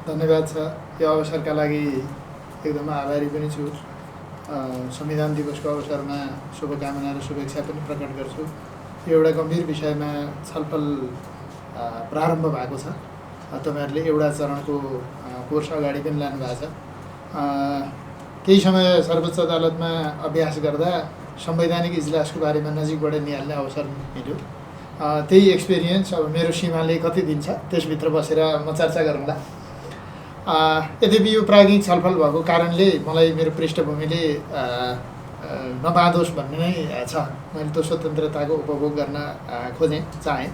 धन्यवाद छ। यो अवसरका लागि एकदमै आभारी पनि छु। संविधान दिवसको अवसरमा शुभकामना र शुभेच्छा पनि प्रकट गर्छु। यो एउटा गम्भीर विषयमा छलफल प्रारम्भ भएको छ। तपाईँहरूले एउटा चरणको कोर्स अगाडि पनि लानु भएको छ। केही समय सर्वोच्च अदालतमा अभ्यास गर्दा संवैधानिक इजलासको बारेमा नजिकबाट निहाल्ने अवसर मिल्यो। त्यही एक्सपिरियन्स अब मेरो सीमाले कति दिन्छ त्यसभित्र बसेर म चर्चा गरौँला। यद्यपि यो प्राज्ञिक छलफल भएको कारणले मलाई मेरो पृष्ठभूमिले नबाँधोस् भन्ने नै छ। मैले त्यो स्वतन्त्रताको उपभोग गर्न चाहेँ।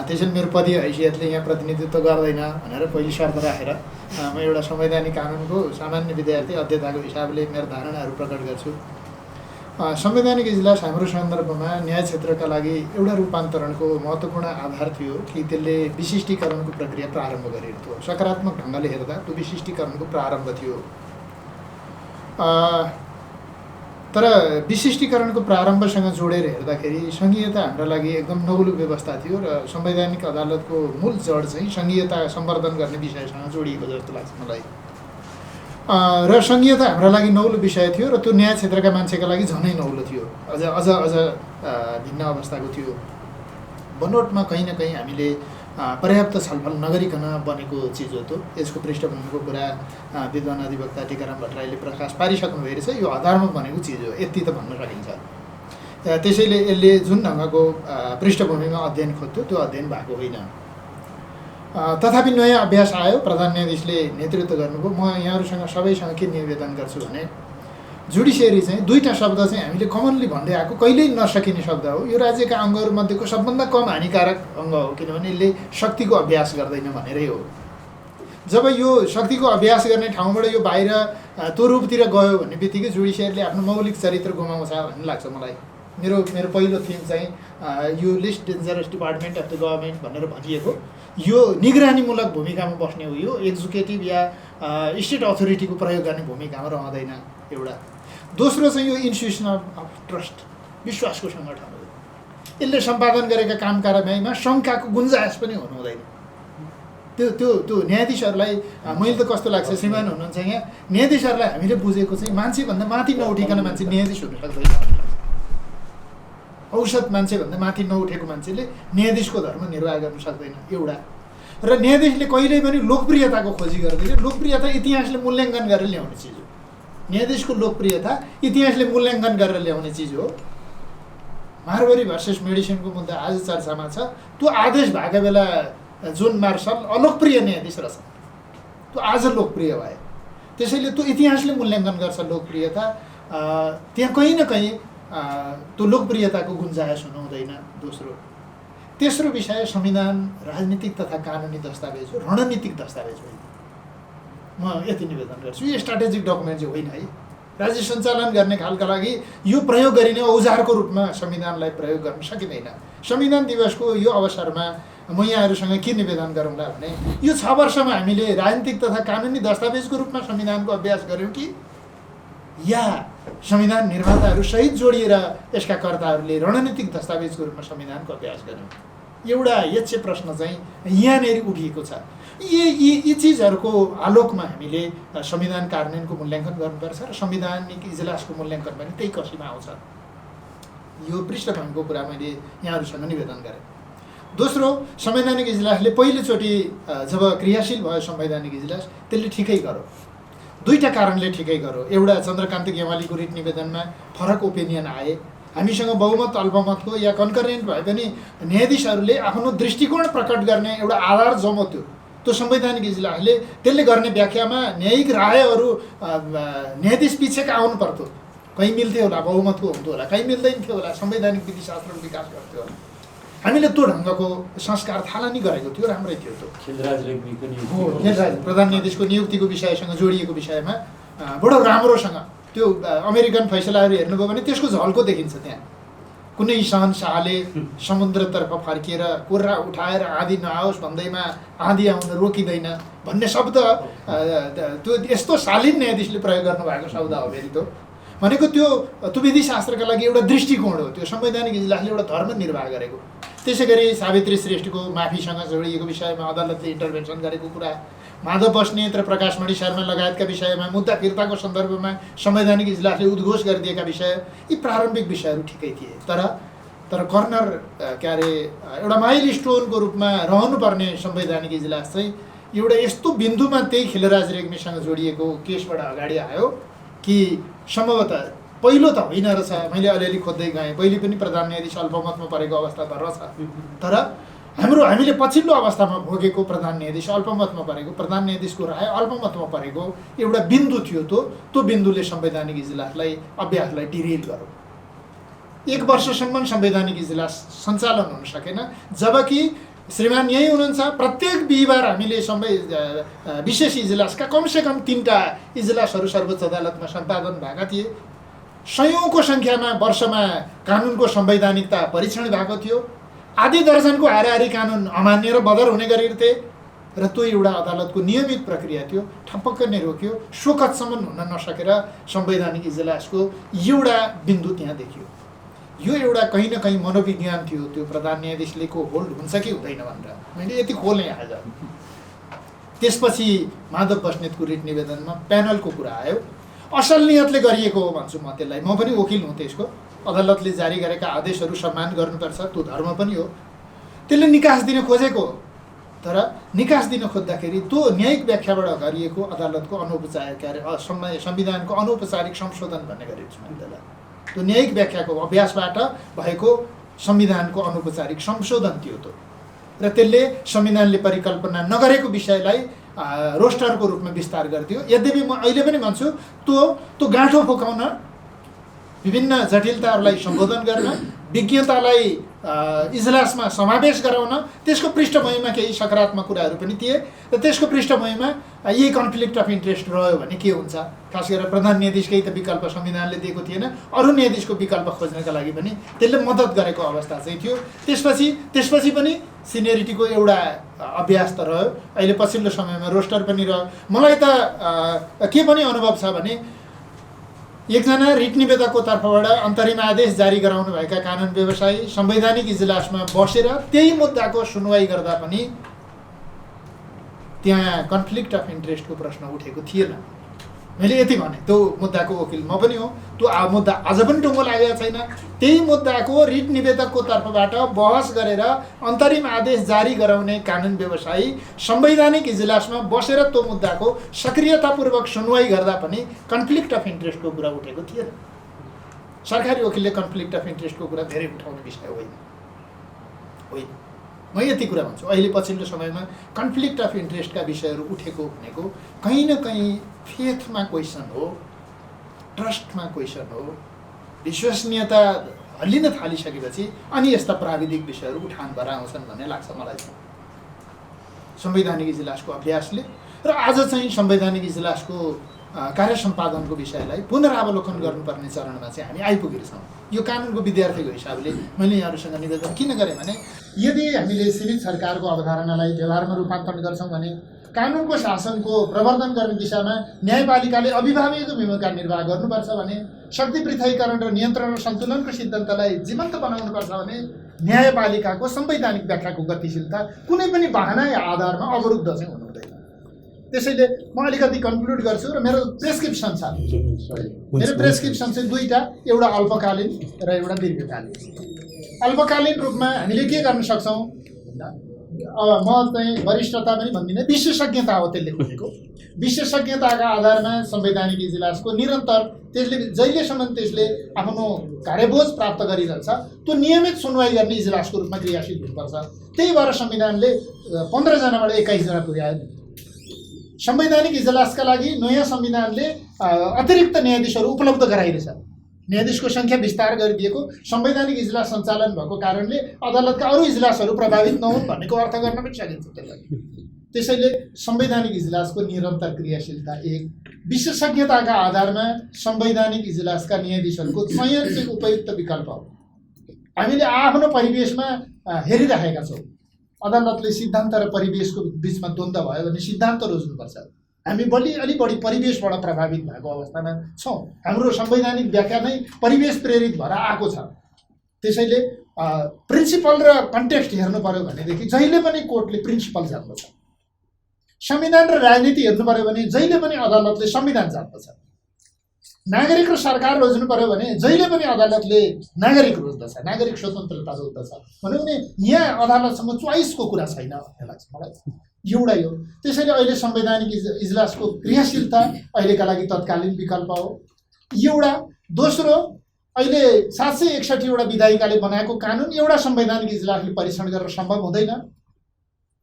त्यसैले मेरो पदीय हैसियतले यहाँ प्रतिनिधित्व गर्दैन भनेर पहिले शर्त राखेर म एउटा संवैधानिक कानुनको सामान्य विद्यार्थी अध्येताको हिसाबले मेरो धारणाहरू प्रकट गर्छु। संवैधानिक इजलास हाम्रो सन्दर्भमा न्याय क्षेत्रका लागि एउटा रूपान्तरणको महत्त्वपूर्ण आधार थियो कि त्यसले विशिष्टीकरणको प्रक्रिया प्रारम्भ गरेको थियो। सकारात्मक ढङ्गले हेर्दा त्यो विशिष्टीकरणको प्रारम्भ थियो। तर विशिष्टीकरणको प्रारम्भसँग जोडेर हेर्दाखेरि सङ्घीयता हाम्रो लागि एकदम नौलो व्यवस्था थियो र संवैधानिक अदालतको मूल जड चाहिँ सङ्घीयता सम्वर्धन गर्ने विषयसँग जोडिएको जस्तो लाग्छ मलाई। र सङ्घीयता हाम्रो लागि नौलो विषय थियो र त्यो न्याय क्षेत्रका मान्छेका लागि झनै नौलो थियो। अझ भिन्न अवस्थाको थियो। बनोटमा कहीँ न कहीँ हामीले पर्याप्त छलफल नगरिकन बनेको चिज हो। त्यो यसको पृष्ठभूमिको कुरा विद्वान अधिवक्ता टीकाराम भट्टराईले प्रकाश पारिसक्नु भइरहेछ। यो आधारमा बनेको चिज हो यति त भन्न सकिन्छ। त्यसैले यसले जुन ढङ्गको पृष्ठभूमिमा अध्ययन खोज्थ्यो त्यो अध्ययन भएको होइन। तथापि नयाँ अभ्यास आयो। प्रधान न्यायाधीशले नेतृत्व गर्नुभयो। म यहाँहरूसँग सबैसँग के निवेदन गर्छु भने जुडिसियरी चाहिँ दुईवटा शब्द चाहिँ हामीले कमनली भन्दै आएको कहिल्यै नसकिने शब्द हो। यो राज्यका अङ्गहरूमध्येको सबभन्दा कम हानिकारक अङ्ग हो, किनभने यसले शक्तिको अभ्यास गर्दैन भनेरै हो। जब यो शक्तिको अभ्यास गर्ने ठाउँबाट यो बाहिर त्यो रूपतिर गयो भन्ने बित्तिकै जुडिसियरीले आफ्नो मौलिक चरित्र गुमाउँछ भन्ने लाग्छ मलाई। मेरो पहिलो थिम चाहिँ यो list dangerous department of the government भनेर भनिएको यो निगरानीमूलक भूमिकामा बस्ने हो। यो एक्जिक्युटिभ या स्टेट अथोरिटीको प्रयोग गर्ने भूमिकामा रहँदैन एउटा। दोस्रो चाहिँ यो इन्स्टिट्युसन अफ ट्रस्ट, विश्वासको सङ्गठन हो। यसले सम्पादन गरेका काम कारबाहीमा शङ्काको गुन्जायस पनि हुनु हुँदैन। त्यो न्यायाधीशहरूलाई मैले त कस्तो लाग्छ, श्रीमान हुनुहुन्छ यहाँ, न्यायाधीशहरूलाई हामीले बुझेको चाहिँ मान्छेभन्दा माथि नउठिकन मान्छे न्यायाधीश हुन सक्दैन। औसत मान्छेभन्दा माथि नउठेको मान्छेले न्यायाधीशको धर्म निर्वाह गर्न सक्दैन एउटा। र न्यायाधीशले कहिल्यै पनि लोकप्रियताको खोजी गर्दैन। लोकप्रियता इतिहासले मूल्याङ्कन गरेर ल्याउने चिज हो। न्यायाधीशको लोकप्रियता इतिहासले मूल्याङ्कन गरेर ल्याउने चिज हो। मारवारी भर्सेस मेडिसिनको मुद्दा आज चर्चामा छ। त्यो आदेश भएको बेला जोन मार्शल अलोकप्रिय न्यायाधीश रहेछ, त्यो आज लोकप्रिय भयो। त्यसैले त्यो इतिहासले मूल्याङ्कन गर्छ लोकप्रियता। त्यहाँ कहीँ न कहीँ त्यो लोकप्रियताको गुन्जायस हुनु हुँदैन। तेस्रो विषय संविधान राजनीतिक तथा कानुनी दस्तावेज हो, रणनीतिक दस्तावेज होइन। म यति निवेदन गर्छु, यो स्ट्राटेजिक डकुमेन्ट चाहिँ होइन है। राज्य सञ्चालन गर्ने खालका लागि यो प्रयोग गरिने औजारको रूपमा संविधानलाई प्रयोग गर्न सकिँदैन। संविधान दिवसको यो अवसरमा म यहाँहरूसँग के निवेदन गरौँला भने यो 6 वर्षमा हामीले राजनीतिक तथा कानुनी दस्तावेजको रूपमा संविधानको अभ्यास गऱ्यौँ कि या संविधान निर्माताहरू सहित जोडिएर यसका कर्ताहरूले रणनीतिक दस्तावेजको रूपमा संविधानको अभ्यास गऱ्यौँ। एउटा यक्ष प्रश्न चाहिँ यहाँनिर उठिएको छ। यी चिजहरूको आलोकमा हामीले संविधान कार्यान्वयनको मूल्याङ्कन गर्नुपर्छ र संवैधानिक इजलासको मूल्याङ्कन पनि त्यही कसीमा आउँछ। यो पृष्ठभूमिको कुरा मैले यहाँहरूसँग निवेदन गरेँ। दोस्रो, संवैधानिक इजलासले पहिलोचोटि जब क्रियाशील भयो संवैधानिक इजलास, त्यसले ठिकै गर्यो। दुईवटा कारणले ठिकै गर्यो। एउटा, चन्द्रकान्त गेवालीको रिट निवेदनमा फरक ओपिनियन आए। हामीसँग बहुमत अल्पमतको या कन्करेन्ट भए पनि न्यायाधीशहरूले आफ्नो दृष्टिकोण प्रकट गर्ने एउटा आधार जमाउँथ्यो। त्यो संवैधानिक इजलासले त्यसले गर्ने व्याख्यामा न्यायिक रायहरू न्यायाधीश पिछेका आउनु पर्थ्यो। कहीँ मिल्थ्यो होला, बहुमतको हुन्थ्यो होला, कहीँ मिल्दैन थियो होला, संवैधानिक विधिशास्त्रको विकास गर्थ्यो होला। हामीले त्यो ढङ्गको संस्कार थालनी गरेको थियो, राम्रै थियो। त्यो खेलराज प्रधान न्यायाधीशको नियुक्तिको विषयसँग जोडिएको विषयमा बडो राम्रोसँग त्यो अमेरिकन फैसलाहरू हेर्नुभयो भने त्यसको झल्को देखिन्छ। त्यहाँ कुनै शहनशाहले समुद्रतर्फ फर्किएर कुर्रा उठाएर आँधी नआओस् भन्दैमा आँधी आउन रोकिँदैन भन्ने शब्द त्यो यस्तो शालीन न्यायाधीशले प्रयोग गर्नुभएको शब्द हो। फेरि त्यो भनेको त्यो विधिशास्त्रका लागि एउटा दृष्टिकोण हो। त्यो संवैधानिक इजलासले एउटा धर्म निर्वाह गरेको। त्यसै गरी सावित्री श्रेष्ठको माफीसँग जोडिएको विषयमा अदालतले इन्टरभेन्सन गरेको कुरा, माधव बस्नेत र प्रकाशमणि शर्मा लगायतका विषयमा मुद्दा फिर्ताको सन्दर्भमा संवैधानिक इजलासले उद्घोष गरिदिएका विषय, यी प्रारम्भिक विषयहरू ठिकै थिए। तर कर्नर के अरे एउटा माइल स्टोनको रूपमा रहनुपर्ने संवैधानिक इजलास चाहिँ एउटा यस्तो बिन्दुमा त्यही खिलराज रेग्मीसँग जोडिएको केसबाट अगाडि आयो कि सम्भवतः पहिलो त होइन रहेछ, मैले अलिअलि खोज्दै गएँ, पहिले पनि प्रधान न्यायाधीश अल्पमतमा परेको अवस्था त रहेछ, तर हामीले पछिल्लो अवस्थामा भोगेको प्रधान न्यायाधीश अल्पमतमा परेको, प्रधान न्यायाधीशको राय अल्पमतमा परेको एउटा बिन्दु थियो। त्यो बिन्दुले संवैधानिक इजलासलाई अभ्यासलाई डिरेल गर्यो। 1 वर्षसम्म संवैधानिक इजलास सञ्चालन हुन सकेन, जबकि श्रीमान यही हुनुहुन्छ, प्रत्येक बिहिबार हामीले विशेष इजलासका कमसेकम 3टा इजलासहरू सर्वोच्च अदालतमा सम्पादन भएका थिए। सयौँको सङ्ख्यामा वर्षमा कानुनको संवैधानिकता परीक्षण भएको थियो। आधी दर्जनको हाराहारी कानुन अमान्य र बदर हुने गरिरहे र त्यो एउटा अदालतको नियमित प्रक्रिया थियो, ठपक्क नै रोक्यो। शोकतसम्म हुन नसकेर संवैधानिक इजलासको एउटा बिन्दु त्यहाँ देखियो। यो एउटा कहीँ न कहीँ मनोविज्ञान थियो, त्यो प्रधान न्यायाधीशले को होल्ड हुन्छ कि हुँदैन भनेर मैले यति खोलेँ आज। त्यसपछि माधव बस्नेतको रिट निवेदनमा प्यानलको कुरा आयो। असल नियतले गरिएको हो भन्छु म त्यसलाई, म पनि वकिल हुँ त्यसको। अदालतले जारी गरेका आदेशहरू सम्मान गर्नुपर्छ, त्यो धर्म पनि हो। त्यसले निकास दिन खोजेको, तर निकास दिन खोज्दाखेरि त्यो न्यायिक व्याख्याबाट गरिएको अदालतको अनौपचारिक संविधानको अनौपचारिक संशोधन भन्ने गरेको छु मैले त्यसलाई। त्यो न्यायिक व्याख्याको अभ्यासबाट भएको संविधानको अनौपचारिक संशोधन थियो त्यो, र त्यसले संविधानले परिकल्पना नगरेको विषयलाई रोस्टरको रूपमा विस्तार गरिदियो। यद्यपि म अहिले पनि भन्छु, त्यो गाँठो फुकाउन, विभिन्न जटिलताहरूलाई सम्बोधन गर्न, विज्ञतालाई इजलासमा समावेश गराउन त्यसको पृष्ठभूमिमा केही सकारात्मक कुराहरू पनि थिए। र त्यसको पृष्ठभूमिमा यही कन्फ्लिक्ट अफ इन्ट्रेस्ट रह्यो भने के हुन्छ, खास गरेर प्रधान न्यायाधीशकै त विकल्प संविधानले दिएको थिएन, अरू न्यायाधीशको विकल्प खोज्नका लागि पनि त्यसले मद्दत गरेको अवस्था चाहिँ थियो। त्यसपछि पनि सिनियरिटीको एउटा अभ्यास त रह्यो। अहिले पछिल्लो समयमा रोस्टर पनि रह्यो। मलाई त के पनि अनुभव छ भने एकजना रिट निवेदकको तर्फबाट अन्तरिम आदेश जारी गराउनु भएका कानुन व्यवसायी संवैधानिक इजलासमा बसेर त्यही मुद्दाको सुनवाई गर्दा पनि त्यहाँ कन्फ्लिक्ट अफ इन्ट्रेस्टको प्रश्न उठेको थिएन। मैले यति भने, त्यो मुद्दाको वकिल म पनि हो। त्यो मुद्दा आज पनि टुङ्गो लागेको छैन। त्यही मुद्दाको रिट निवेदकको तर्फबाट बहस गरेर अन्तरिम आदेश जारी गराउने कानुन व्यवसायी संवैधानिक इजलासमा बसेर त्यो मुद्दाको सक्रियतापूर्वक सुनवाई गर्दा पनि कन्फ्लिक्ट अफ इन्ट्रेस्टको कुरा उठेको थिएन। सरकारी वकिलले कन्फ्लिक्ट अफ इन्ट्रेस्टको कुरा धेरै उठाउने विषय होइन। म यति कुरा भन्छु, अहिले पछिल्लो समयमा कन्फ्लिक्ट अफ इन्ट्रेस्टका विषयहरू उठेको भनेको कहीँ न कहीँ फेथमा क्वेसन हो, ट्रस्टमा क्वेसन हो। विश्वसनीयता हल्लिन थालिसकेपछि अनि यस्ता प्राविधिक विषयहरू उठान भएर आउँछन् भन्ने लाग्छ मलाई संवैधानिक इजलासको अभ्यासले। र आज चाहिँ संवैधानिक इजलासको कार्य सम्पादनको विषयलाई पुनरावलोकन गर्नुपर्ने चरणमा चाहिँ हामी आइपुगेका छौँ। यो कानुनको विद्यार्थीको हिसाबले मैले यहाँहरूसँग निवेदन किन गरेँ भने, यदि हामीले सिभिल सरकारको अवधारणालाई व्यवहारमा रूपान्तरण गर्छौँ भने कानुनको शासनको प्रवर्धन गर्ने दिशामा न्यायपालिकाले अभिभावकको भूमिका निर्वाह गर्नुपर्छ भने, शक्ति पृथकीकरण र नियन्त्रण र सन्तुलनको सिद्धान्तलाई जीवन्त बनाउनुपर्छ भने न्यायपालिकाको संवैधानिक व्याख्याको गतिशीलता कुनै पनि बहाना या आधारमा अवरुद्ध चाहिँ हुनु हुँदैन। त्यसैले म अलिकति कन्क्लुड गर्छु र मेरो प्रेस्क्रिप्सन छ। मेरो प्रेस्क्रिप्सन चाहिँ 2टा, एउटा अल्पकालीन र एउटा दीर्घकालीन। अल्पकालीन रूपमा हामीले के गर्न सक्छौँ, म चाहिँ वरिष्ठता पनि भन्दिनँ, विशेषज्ञता हो त्यसले खोजेको। विशेषज्ञताका आधारमा संवैधानिक इजलासको निरन्तर त्यसले जहिलेसम्म त्यसले आफ्नो कार्यबोझ प्राप्त गरिरहन्छ त्यो नियमित सुनवाई गर्ने इजलासको रूपमा क्रियाशील हुनुपर्छ। त्यही भएर संविधानले 15 जनाबाट 21 जना पुर्यायो। संवैधानिक इजलासका लागि नयाँ संविधानले अतिरिक्त न्यायाधीशहरू उपलब्ध गराइरहेछ। न्यायाधीशको सङ्ख्या विस्तार गरिदिएको, संवैधानिक इजलास सञ्चालन भएको कारणले अदालतका अरू इजलासहरू प्रभावित नहुन् भन्नेको अर्थ गर्न पनि सकिन्छ त्यसलाई। त्यसैले संवैधानिक इजलासको निरन्तर क्रियाशीलता एक, विशेषज्ञताका आधारमा संवैधानिक इजलासका न्यायाधीशहरूको चयन चाहिँ उपयुक्त विकल्प हो। हामीले आफ्नो परिवेशमा हेरिरहेका छौँ। अदालतले सिद्धान्त र परिवेशको बिचमा द्वन्द्व भयो भने सिद्धान्त रोज्नुपर्छ। हामी अलि बढी परिवेशबाट प्रभावित भएको अवस्थामा छौँ। हाम्रो संवैधानिक व्याख्या नै परिवेश प्रेरित भएर आएको छ। त्यसैले प्रिन्सिपल र कन्टेक्स्ट हेर्नु पर्यो भनेदेखि जहिले पनि कोर्टले प्रिन्सिपल जान्दछ, संविधान र राजनीति हेर्नु पर्यो भने जहिले पनि अदालतले संविधान जान्दछ, नागरिक र सरकार रोज्नु पर्यो भने जहिले पनि अदालतले नागरिक रोज्दछ, नागरिक स्वतन्त्रता रोज्दछ। भन्यो भने यहाँ अदालतसँग चोइसको कुरा छैन भन्ने लाग्छ मलाई, एउटै हो। त्यसैले अहिले संवैधानिक इजलासको क्रियाशीलता अहिलेका लागि तत्कालीन विकल्प हो एउटा। दोस्रो, अहिले 761 वटा विधायिकाले बनाएको कानुन एउटा संवैधानिक इजलासले परीक्षण गरेर सम्भव हुँदैन।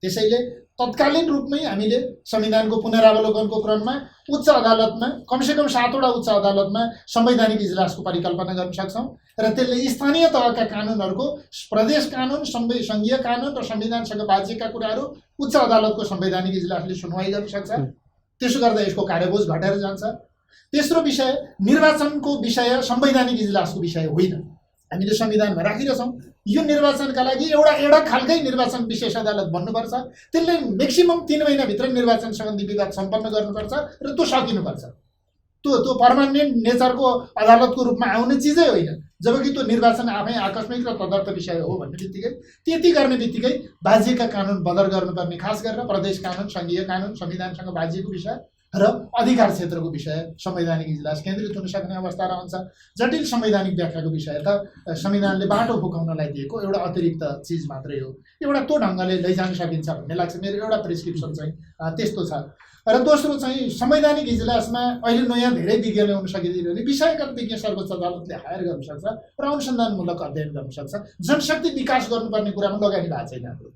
त्यसैले तत्कालीन रूपमै हामीले संविधानको पुनरावलोकनको क्रममा उच्च अदालतमा कमसेकम 7 वटा उच्च अदालतमा संवैधानिक इजलासको परिकल्पना गर्न सक्छौँ र त्यसले स्थानीय तहका कानुनहरूको प्रदेश कानुन, सङ्घीय कानुन र संविधानसँग बाजिएका कुराहरू उच्च अदालतको संवैधानिक इजलासले सुनवाई गर्न सक्छ। त्यसो गर्दा यसको कार्यबोझ घटेर जान्छ। तेस्रो विषय, निर्वाचनको विषय संवैधानिक इजलासको विषय होइन, हामीले संविधानमा राखिरहेछौँ। यो निर्वाचनका लागि एउटा खालकै निर्वाचन विशेष अदालत बन्नुपर्छ, त्यसले म्याक्सिमम 3 महिनाभित्र निर्वाचन सम्बन्धी विवाद सम्पन्न गर्नुपर्छ र त्यो सकिनुपर्छ। त्यो पर्मानेन्ट नेचरको अदालतको रूपमा आउने चिजै होइन, जबकि त्यो निर्वाचन आफै आकस्मिक र तदर्थ विषय हो भन्ने बित्तिकै त्यति गर्ने बित्तिकै बाजिएका कानुन बदर गर्नुपर्ने, खास गरेर प्रदेश कानुन, सङ्घीय कानुन, संविधानसँग बाजिएको विषय र अधिकार क्षेत्रको विषय संवैधानिक इजलास केन्द्रित हुन सक्ने अवस्था रहन्छ। जटिल संवैधानिक व्याख्याको विषय त संविधानले बाटो फुकाउनलाई दिएको एउटा अतिरिक्त चिज मात्रै हो, एउटा त्यो ढङ्गले लैजान सकिन्छ भन्ने लाग्छ। मेरो एउटा प्रिस्क्रिप्सन चाहिँ त्यस्तो छ। र दोस्रो चाहिँ संवैधानिक इजलासमा अहिले नयाँ धेरै विज्ञ ल्याउन सकिँदैन भने विषयगत विज्ञ सर्वोच्च अदालतले हायर गर्न सक्छ र अनुसन्धानमूलक अध्ययन गर्न सक्छ। जनशक्ति विकास गर्नुपर्ने कुरामा लगानी भएको छैन हाम्रो।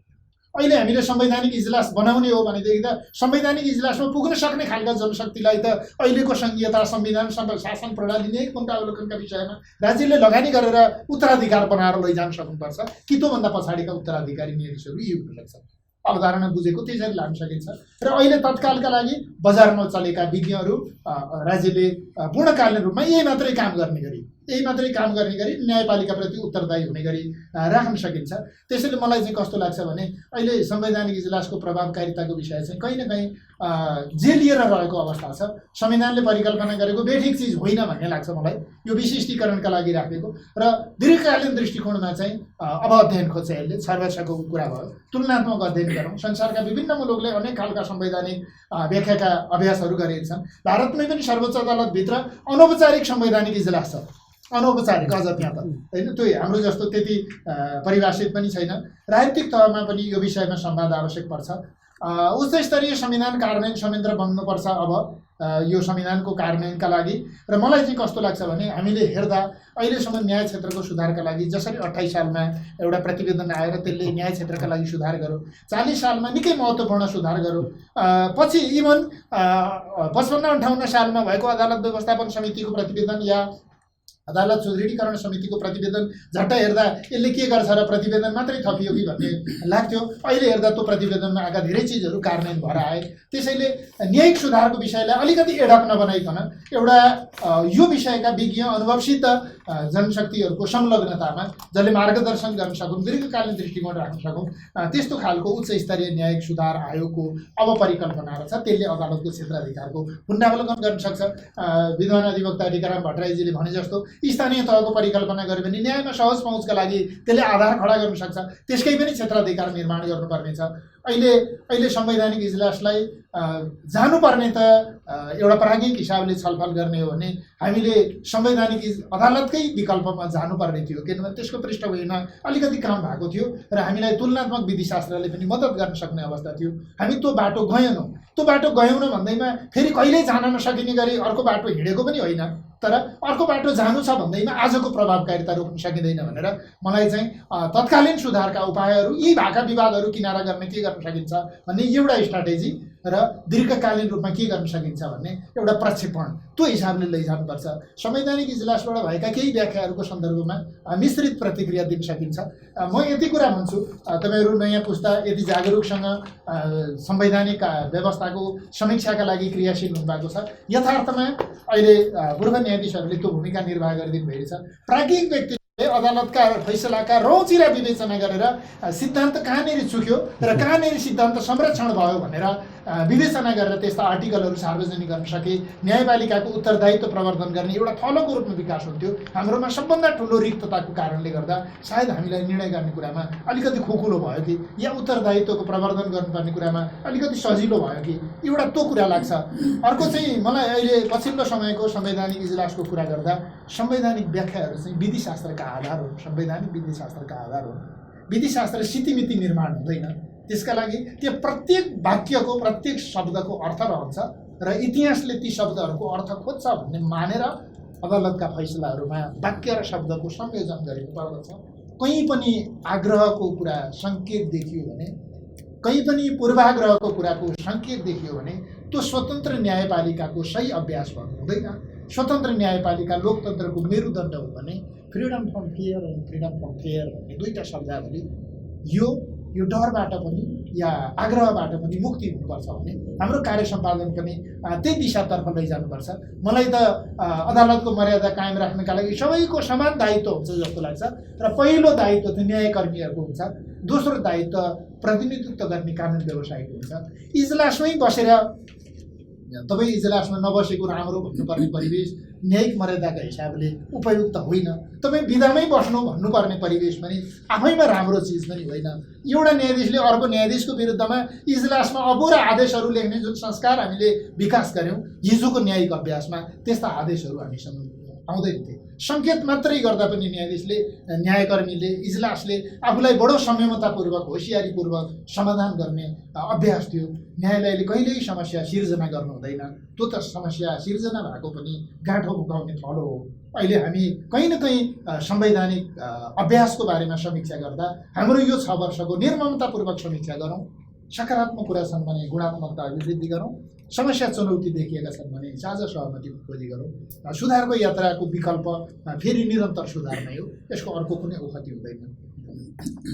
अहिले हामीले संवैधानिक इजलास बनाउने हो भनेदेखि त संवैधानिक इजलासमा पुग्न सक्ने खालका जनशक्तिलाई त अहिलेको सङ्घीयता, संविधान, शासन प्रणाली, न्यायिक पुनरावलोकनका विषयमा राज्यले लगानी गरेर उत्तराधिकार बनाएर लैजान सक्नुपर्छ कि त्योभन्दा पछाडिका उत्तराधिकारी न्यायाधीशहरू यी हुन सक्छ। अवधारणा बुझेको त्यसरी लान सकिन्छ। र अहिले तत्कालका लागि बजारमा चलेका विज्ञहरू राज्यले पूर्णकालीन रूपमा यही मात्रै काम गर्ने गरी न्यायपालिकाप्रति उत्तरदायी हुने गरी राख्न सकिन्छ। त्यसैले मलाई चाहिँ कस्तो लाग्छ भने अहिले संवैधानिक इजलासको प्रभावकारिताको विषय चाहिँ कहीँ न कहीँ जेलिएर रहेको अवस्था छ। संविधानले परिकल्पना गरेको बेठिक चिज होइन भन्ने लाग्छ मलाई। यो विशिष्टीकरणका लागि राखेको र दीर्घकालीन दृष्टिकोणमा चाहिँ अब अध्ययन खोज्छ। यसले सर्वेक्षणको कुरा भयो, तुलनात्मक अध्ययन गरौँ। संसारका विभिन्न मुलुकले अनेक खालका संवैधानिक व्याख्याका अभ्यासहरू गरेका छन्। भारतमै पनि सर्वोच्च अदालतभित्र अनौपचारिक संवैधानिक इजलास छ, अनौपचारिक अझ त्यहाँ त होइन, त्यो हाम्रो जस्तो त्यति परिभाषित पनि छैन। राजनीतिक तहमा पनि यो विषयमा संवाद आवश्यक पर्छ। उच्च स्तरीय संविधान कार्यान्वयन संयन्त्र बन्नुपर्छ अब यो संविधानको कार्यान्वयनका लागि। र मलाई चाहिँ कस्तो लाग्छ भने हामीले हेर्दा अहिलेसम्म न्याय क्षेत्रको सुधारका लागि जसरी 28 सालमा एउटा प्रतिवेदन आएर त्यसले न्याय क्षेत्रका लागि सुधार गर्यो, 40 सालमा निकै महत्त्वपूर्ण सुधार गर्यो, पछि इभन 55-58 सालमा भएको अदालत व्यवस्थापन समितिको प्रतिवेदन या अदालत सुदृढीकरण समितिको प्रतिवेदन झट्टै हेर्दा यसले के गर्छ र प्रतिवेदन मात्रै थपियो कि भन्ने लाग्थ्यो। अहिले हेर्दा त्यो प्रतिवेदनमा आएका धेरै चिजहरू कार्यान्वयन भएर आए। त्यसैले न्यायिक सुधारको विषयलाई अलिकति एडक नबनाइकन एउटा यो विषयका विज्ञ अनुभवसित जनशक्तिहरूको संलग्नतामा जसले मार्गदर्शन गर्न सकुन्, दीर्घकालीन दृष्टिकोण राख्न सकुन्, त्यस्तो खालको उच्च स्तरीय न्यायिक सुधार आयोगको अब परिकल्पना छ। त्यसले अदालतको क्षेत्राधिकारको पुनरावलोकन गर्न सक्छ। विद्वान अधिवक्ता टीकाराम भट्टराईजीले भने जस्तो स्थानीय तहको परिकल्पना गर्यो भने न्यायमा सहज पहुँचका लागि त्यसले आधार खडा गर्न सक्छ। त्यसकै पनि क्षेत्राधिकार निर्माण गर्नुपर्ने छ। अहिले संवैधानिक इजलासलाई जानुपर्ने त एउटा प्राज्ञिक हिसाबले छलफल गर्ने हो भने हामीले संवैधानिक अदालतकै विकल्पमा जानुपर्ने थियो, किनभने त्यसको पृष्ठभूमिमा अलिकति काम भएको थियो र हामीलाई तुलनात्मक विधिशास्त्रले पनि मद्दत गर्न सक्ने अवस्था थियो। हामी त्यो बाटो गएनौँ। त्यो बाटो गयौँ न भन्दैमा फेरि कहिल्यै जान नसकिने गरी अर्को बाटो हिँडेको पनि होइन, तर अर्को बाटो जानु छ भन्दैमा आजको प्रभावकारिता रोक्न सकिँदैन भनेर मलाई चाहिँ तत्कालीन सुधारका उपायहरू, यी भएका विवादहरू किनारा गर्ने के गर्न सकिन्छ भन्ने एउटा स्ट्राटेजी र दीर्घकालीन रूपमा के गर्न सकिन्छ भन्ने एउटा प्रक्षेपण, त्यो हिसाबले लैजानुपर्छ। संवैधानिक इजलासबाट भएका केही व्याख्याहरूको सन्दर्भमा मिश्रित प्रतिक्रिया दिन सकिन्छ। म यति कुरा भन्छु, तपाईँहरू नयाँ पुस्ता यति जागरुकसँग संवैधानिक व्यवस्थाको समीक्षाका लागि क्रियाशील हुनुभएको छ। यथार्थमा अहिले पूर्व न्यायाधीशहरूले त्यो भूमिका निर्वाह गरिदिनु भएको छ। प्राज्ञिक व्यक्ति अदालतका फैसलाका रौचिरा विवेचना गरेर सिद्धान्त कहाँनिर चुक्यो र कहाँनिर सिद्धान्त संरक्षण भयो भनेर विवेचना गरेर त्यस्ता आर्टिकलहरू सार्वजनिक गर्न सके न्यायपालिकाको उत्तरदायित्व प्रवर्धन गर्ने एउटा थलोको रूपमा विकास हुन्थ्यो। हाम्रोमा सबभन्दा ठुलो रिक्तताको कारणले गर्दा सायद हामीलाई निर्णय गर्ने कुरामा अलिकति खुकुलो भयो कि या उत्तरदायित्वको प्रवर्धन गर्नुपर्ने कुरामा अलिकति सजिलो भयो कि एउटा त्यो कुरा लाग्छ। अर्को चाहिँ मलाई अहिले पछिल्लो समयको संवैधानिक इजलासको कुरा गर्दा संवैधानिक व्याख्याहरू चाहिँ विधिशास्त्रका आधार हो, संवैधानिक विधिशास्त्रका आधार हो। विधिशास्त्र सितिमिति निर्माण हुँदैन, त्यसका लागि त्यो प्रत्येक वाक्यको प्रत्येक शब्दको अर्थ रहन्छ र इतिहासले ती शब्दहरूको अर्थ खोज्छ भन्ने मानेर अदालतका फैसलाहरूमा वाक्य र शब्दको संयोजन गरेको पर्दछ। कहीँ पनि आग्रहको कुरा सङ्केत देखियो भने, कहीँ पनि पूर्वाग्रहको कुराको सङ्केत देखियो भने त्यो स्वतन्त्र न्यायपालिकाको सही अभ्यास भन्नु हुँदैन। स्वतन्त्र न्यायपालिका लोकतन्त्रको मेरुदण्ड हो भने freedom from fear and freedom from fair भन्ने दुईवटा शब्दावली यो डरबाट पनि या आग्रहबाट पनि मुक्ति हुनुपर्छ भने हाम्रो कार्य सम्पादन पनि त्यही दिशातर्फ लैजानुपर्छ। मलाई त अदालतको मर्यादा कायम राख्नका लागि सबैको समान दायित्व हुन्छ जस्तो लाग्छ र पहिलो दायित्व त न्यायकर्मीहरूको हुन्छ, दोस्रो दायित्व प्रतिनिधित्व गर्ने कानुन व्यवसायको हुन्छ। इजलासमै बसेर तपाईँ इजलासमा नबसेको राम्रो भन्नुपर्ने परिवेश न्यायिक मर्यादाका हिसाबले उपयुक्त होइन। तपाईँ विधामै बस्नु भन्नुपर्ने परिवेश पनि आफैमा राम्रो चिज पनि होइन। एउटा न्यायाधीशले अर्को न्यायाधीशको विरुद्धमा इजलासमा अपुरा आदेशहरू लेख्ने जुन संस्कार हामीले विकास गऱ्यौँ हिजोको न्यायिक अभ्यासमा, त्यस्ता आदेशहरू हामीसँग आउँदैन थिए। सङ्केत मात्रै गर्दा पनि न्यायकर्मीले इजलासले आफूलाई बडो संयमतापूर्वक होसियारीपूर्वक समाधान गर्ने अभ्यास थियो। न्यायालयले कहिल्यै समस्या सिर्जना गर्नु हुँदैन, त्यो त समस्या सिर्जना भएको पनि गाँठो फुकाउने थलो हो। अहिले हामी कहीँ न कहीँ संवैधानिक अभ्यासको बारेमा समीक्षा गर्दा हाम्रो यो 6 वर्षको निर्ममतापूर्वक समीक्षा गरौँ, सकारात्मक कुरा छन् भने गुणात्मकता अभिवृद्धि गरौँ, समस्या चुनौती देखिएका छन् भने साझा सहमति खोजी गरौँ। सुधारको यात्राको विकल्प फेरि निरन्तर सुधार नै हो, यसको अर्को कुनै ओखति हुँदैन।